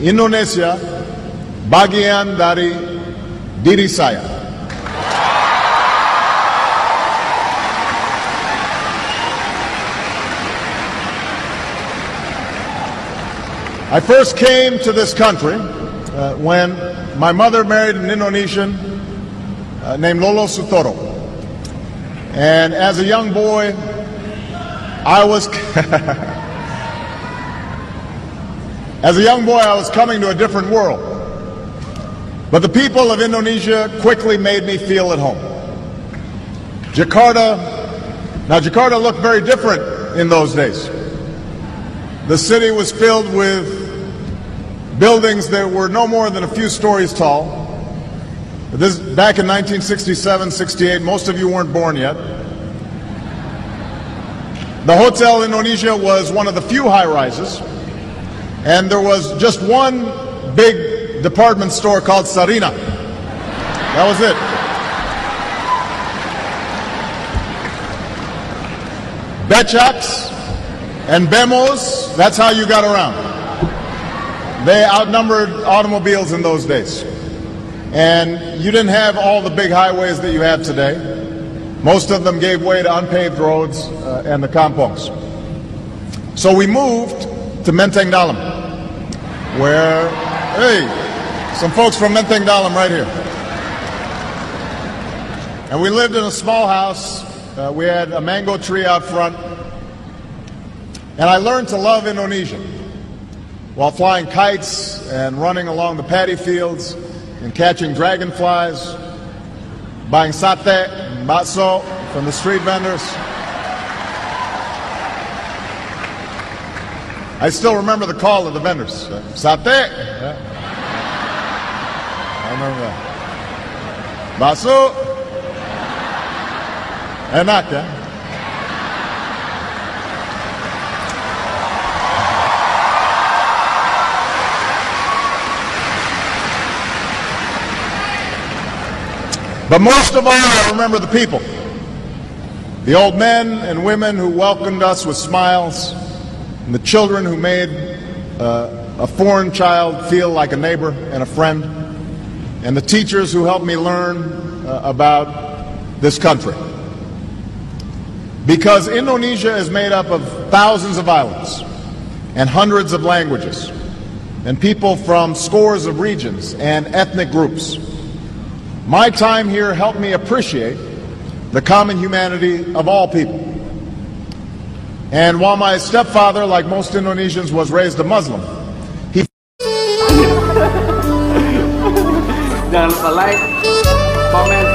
Indonesia bagian dari diri saya. I first came to this country when my mother married an Indonesian named Lolo Sutoro. And as a young boy, I was coming to a different world. But the people of Indonesia quickly made me feel at home. Jakarta looked very different in those days. The city was filled with buildings that were no more than a few stories tall. This back in 1967, 68, most of you weren't born yet. The Hotel Indonesia was one of the few high-rises, and there was just one big department store called Sarina. That was it. Becaks and Bemos, that's how you got around. They outnumbered automobiles in those days. And you didn't have all the big highways that you have today. Most of them gave way to unpaved roads and the kampongs. So we moved to Menteng Dalam, where, hey, some folks from Menteng Dalam right here. And we lived in a small house. We had a mango tree out front. And I learned to love Indonesia while flying kites and running along the paddy fields and catching dragonflies, buying sate and bakso from the street vendors. I still remember the call of the vendors. Sate. Yeah. I remember that. Bakso. Enak, yeah? But most of all, I remember the people. The old men and women who welcomed us with smiles, and the children who made a foreign child feel like a neighbor and a friend, and the teachers who helped me learn about this country. Because Indonesia is made up of thousands of islands and hundreds of languages, and people from scores of regions and ethnic groups. My time here helped me appreciate the common humanity of all people. And while my stepfather, like most Indonesians, was raised a Muslim, he... Jangan lupa like, comment,